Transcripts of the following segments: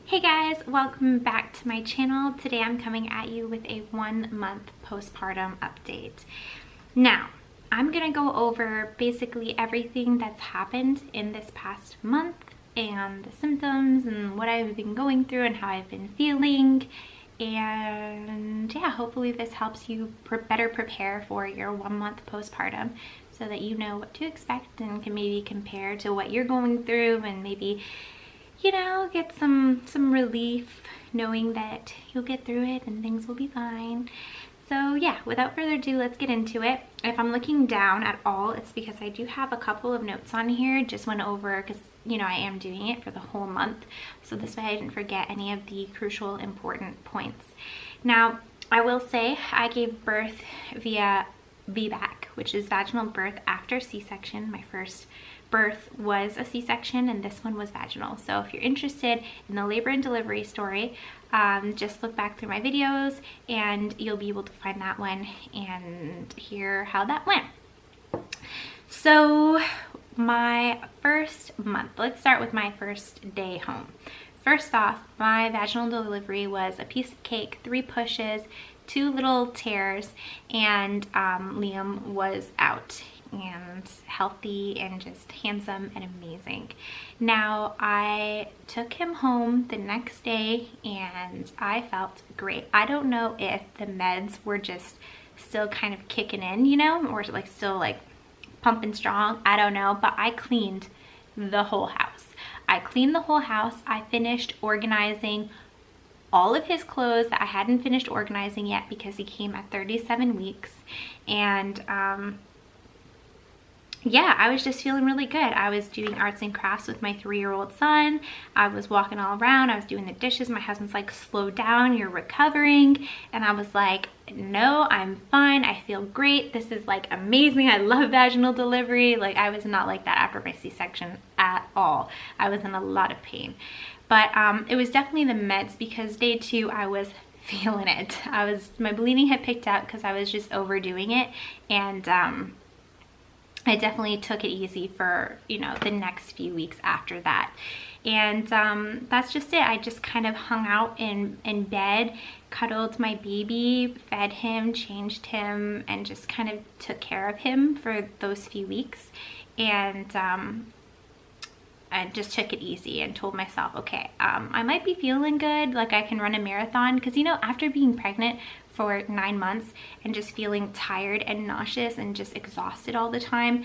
Hey guys, welcome back to my channel. Today I'm coming at you with a 1-month postpartum update. Now, I'm gonna go over basically everything that's happened in this past month and the symptoms and what I've been going through and how I've been feeling. And yeah, hopefully this helps you better prepare for your 1-month postpartum so that you know what to expect and can maybe compare to what you're going through and maybe, you know, get some relief knowing that you'll get through it and things will be fine. So yeah, without further ado, let's get into it. If I'm looking down at all, it's because I do have a couple of notes on here. Just went over because, you know, I am doing it for the whole month. So this way I didn't forget any of the crucial important points. Now, I will say I gave birth via VBAC, which is vaginal birth after C-section. My first birth was a C-section and this one was vaginal. So if you're interested in the labor and delivery story, just look back through my videos and you'll be able to find that one and hear how that went. So my first month, let's start with my first day home. First off, my vaginal delivery was a piece of cake, 3 pushes, 2 little tears, and Liam was out and healthy and just handsome and amazing. Now, I took him home the next day and I felt great. I don't know if the meds were just still kind of kicking in, you know, or like still like pumping strong. I don't know, but I cleaned the whole house. I cleaned the whole house. I finished organizing all of his clothes that I hadn't finished organizing yet because he came at 37 weeks. And yeah, I was just feeling really good. I was doing arts and crafts with my 3-year-old son. I was walking all around. I was doing the dishes. My husband's like, slow down, you're recovering. And I was like, no, I'm fine. I feel great. This is like amazing. I love vaginal delivery. Like, I was not like that after my C-section at all. I was in a lot of pain. But it was definitely the meds because day 2 I was feeling it. My bleeding had picked up because I was just overdoing it, and I definitely took it easy for, you know, the next few weeks after that. And that's just it. I just kind of hung out in bed, cuddled my baby, fed him, changed him, and just kind of took care of him for those few weeks. And I just took it easy and told myself, okay, I might be feeling good, like I can run a marathon. Because, you know, after being pregnant for 9 months and just feeling tired and nauseous and just exhausted all the time,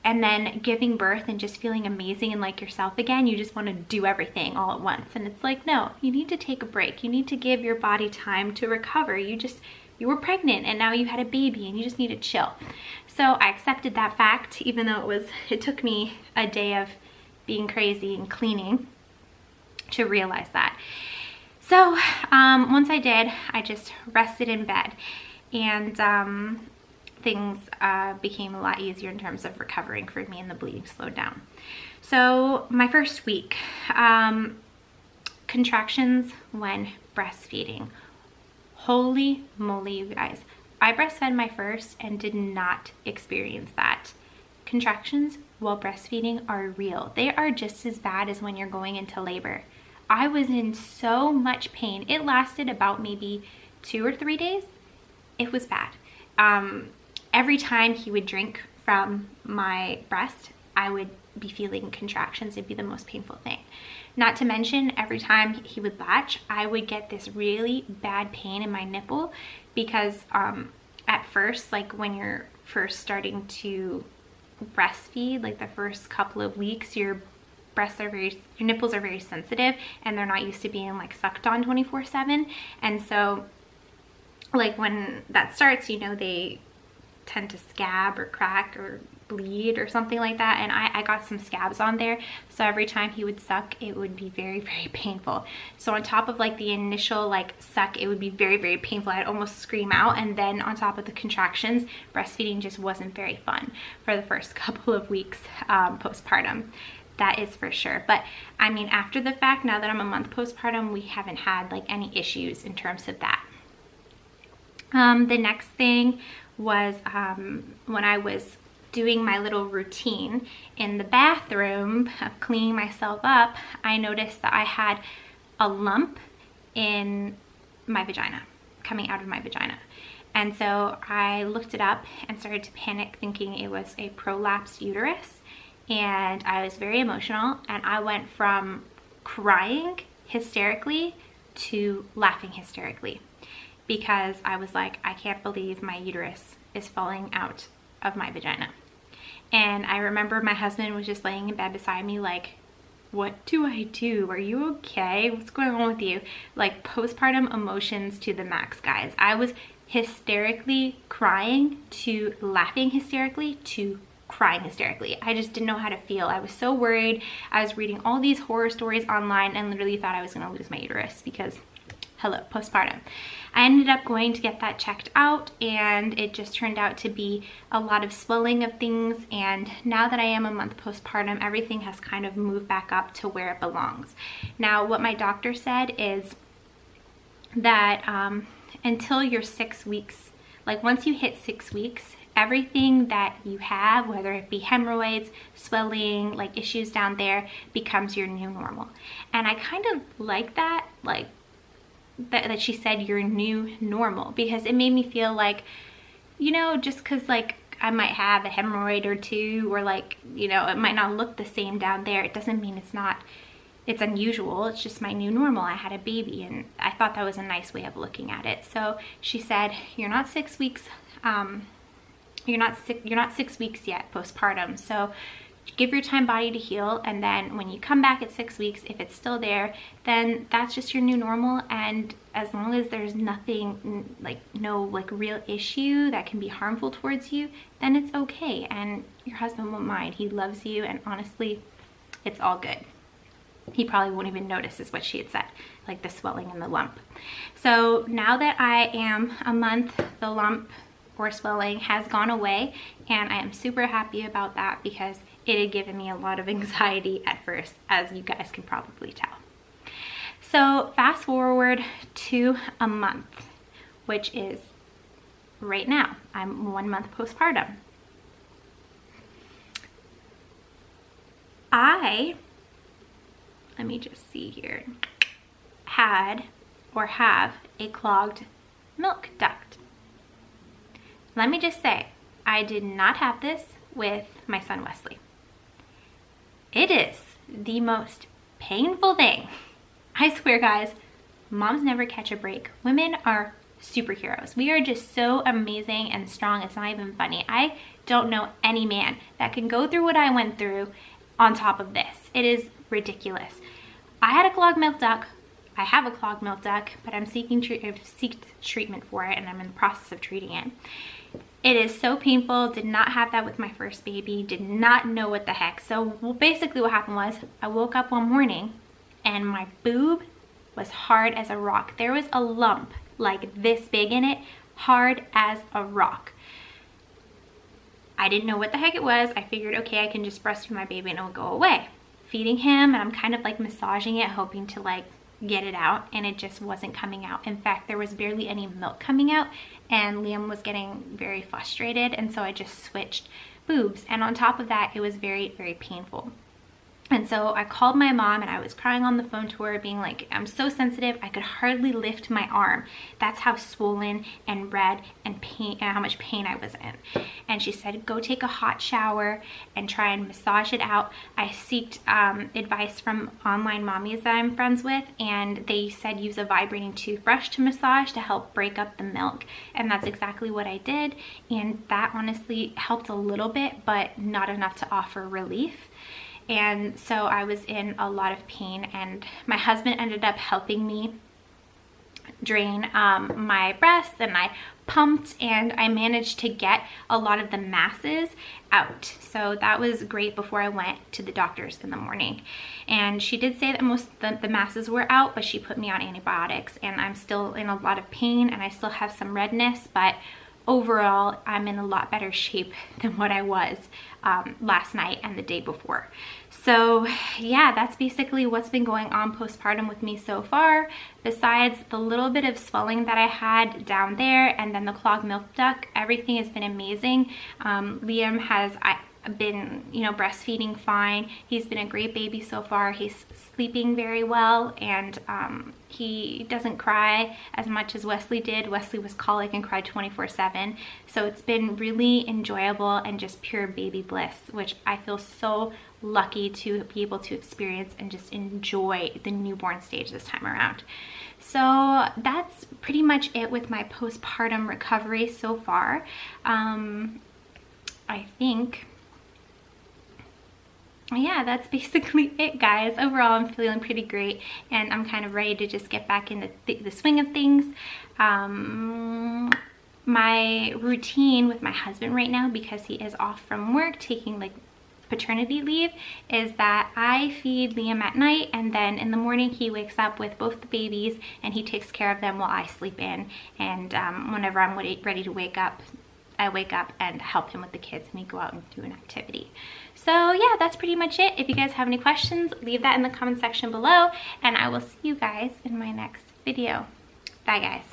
and then giving birth and just feeling amazing and like yourself again, you just want to do everything all at once. And it's like, no, you need to take a break. You need to give your body time to recover. You were pregnant and now you had a baby and you just need to chill. So I accepted that fact, even though it took me a day of being crazy and cleaning to realize that. So once I did, I just rested in bed, and things became a lot easier in terms of recovering for me, and the bleeding slowed down. So my first week, contractions when breastfeeding. Holy moly, you guys. I breastfed my first and did not experience that. Contractions while breastfeeding are real. They are just as bad as when you're going into labor. I was in so much pain. It lasted about maybe 2 or 3 days. It was bad. Every time he would drink from my breast, I would be feeling contractions. It'd be the most painful thing. Not to mention, every time he would latch, I would get this really bad pain in my nipple because at first, like when you're first starting to breastfeed, like the first couple of weeks, your nipples are very sensitive and they're not used to being like sucked on 24/7. And so like when that starts, you know, they tend to scab or crack or bleed or something like that, and I got some scabs on there. So every time he would suck, it would be very, very painful. So on top of like the initial like suck, it would be very, very painful. I'd almost scream out. And then on top of the contractions, breastfeeding just wasn't very fun for the first couple of weeks postpartum. That is for sure. But I mean, after the fact, now that I'm a month postpartum, we haven't had like any issues in terms of that. The next thing was when I was doing my little routine in the bathroom of cleaning myself up, I noticed that I had a lump in my vagina, coming out of my vagina. And so I looked it up and started to panic, thinking it was a prolapsed uterus. And I was very emotional, and I went from crying hysterically to laughing hysterically, because I was like, I can't believe my uterus is falling out of my vagina. And I remember my husband was just laying in bed beside me like, what do I do? Are you okay? What's going on with you? Like, postpartum emotions to the max, guys. I was hysterically crying to laughing hysterically to crying hysterically. I just didn't know how to feel. I was so worried. I was reading all these horror stories online and literally thought I was going to lose my uterus because, hello, postpartum. I ended up going to get that checked out, and it just turned out to be a lot of swelling of things. And now that I am a month postpartum, everything has kind of moved back up to where it belongs. Now, what my doctor said is that until you're 6 weeks, like once you hit 6 weeks, everything that you have, whether it be hemorrhoids, swelling, like issues down there, becomes your new normal. And I kind of like that, like that she said your new normal, because it made me feel like, you know, just because like I might have a hemorrhoid or two, or like, you know, it might not look the same down there, it doesn't mean it's unusual. It's just my new normal. I had a baby, and I thought that was a nice way of looking at it. So she said, you're not 6 weeks, you're not 6 weeks yet postpartum, so give your time body to heal, and then when you come back at 6 weeks, if it's still there, then that's just your new normal. And as long as there's nothing, like no like real issue that can be harmful towards you, then it's okay, and your husband won't mind. He loves you, and honestly, it's all good. He probably won't even notice, is what she had said, like the swelling and the lump. So now that I am a month, the lump or swelling has gone away, and I am super happy about that, because it had given me a lot of anxiety at first, as you guys can probably tell. So fast forward to a month, which is right now. I'm 1 month postpartum. Let me just see here, have a clogged milk duct. Let me just say, I did not have this with my son Wesley. It is the most painful thing. I swear, guys, moms never catch a break. Women are superheroes. We are just so amazing and strong. It's not even funny. I don't know any man that can go through what I went through on top of this. It is ridiculous. I had a clogged milk duct. I have a clogged milk duct, but I've seeked treatment for it, and I'm in the process of treating it. It is so painful. Did not have that with my first baby. Did not know what the heck. So basically what happened was, I woke up one morning and my boob was hard as a rock. There was a lump like this big in it, hard as a rock. I didn't know what the heck it was. I figured, okay, I can just breastfeed my baby and it will go away. Feeding him, and I'm kind of like massaging it, hoping to like get it out, and it just wasn't coming out. In fact, there was barely any milk coming out, and Liam was getting very frustrated, and so I just switched boobs. And on top of that, it was very, very painful. And so I called my mom, and I was crying on the phone to her, being like, I'm so sensitive, I could hardly lift my arm. That's how swollen and red and pain, and how much pain I was in. And she said, go take a hot shower and try and massage it out. I sought advice from online mommies that I'm friends with, and they said use a vibrating toothbrush to massage to help break up the milk. And that's exactly what I did. And that honestly helped a little bit, but not enough to offer relief. And so I was in a lot of pain, and my husband ended up helping me drain my breasts, and I pumped, and I managed to get a lot of the masses out. So that was great before I went to the doctor's in the morning. And she did say that most of the masses were out, but she put me on antibiotics, and I'm still in a lot of pain, and I still have some redness, but overall, I'm in a lot better shape than what I was last night and the day before. So yeah, that's basically what's been going on postpartum with me so far, besides the little bit of swelling that I had down there and then the clogged milk duct. Everything has been amazing. Liam has, been, you know, breastfeeding fine. He's been a great baby so far. He's sleeping very well, and he doesn't cry as much as Wesley did. Wesley was colic and cried 24/7. So it's been really enjoyable and just pure baby bliss, which I feel so lucky to be able to experience and just enjoy the newborn stage this time around. So that's pretty much it with my postpartum recovery so far. I think, yeah, that's basically it, guys. Overall, I'm feeling pretty great, and I'm kind of ready to just get back in the swing of things. My routine with my husband right now, because he is off from work taking like paternity leave, is that I feed Liam at night, and then in the morning he wakes up with both the babies and he takes care of them while I sleep in. And whenever I'm ready to wake up, I wake up and help him with the kids, and we go out and do an activity. So yeah, that's pretty much it. If you guys have any questions, leave that in the comment section below, and I will see you guys in my next video. Bye, guys.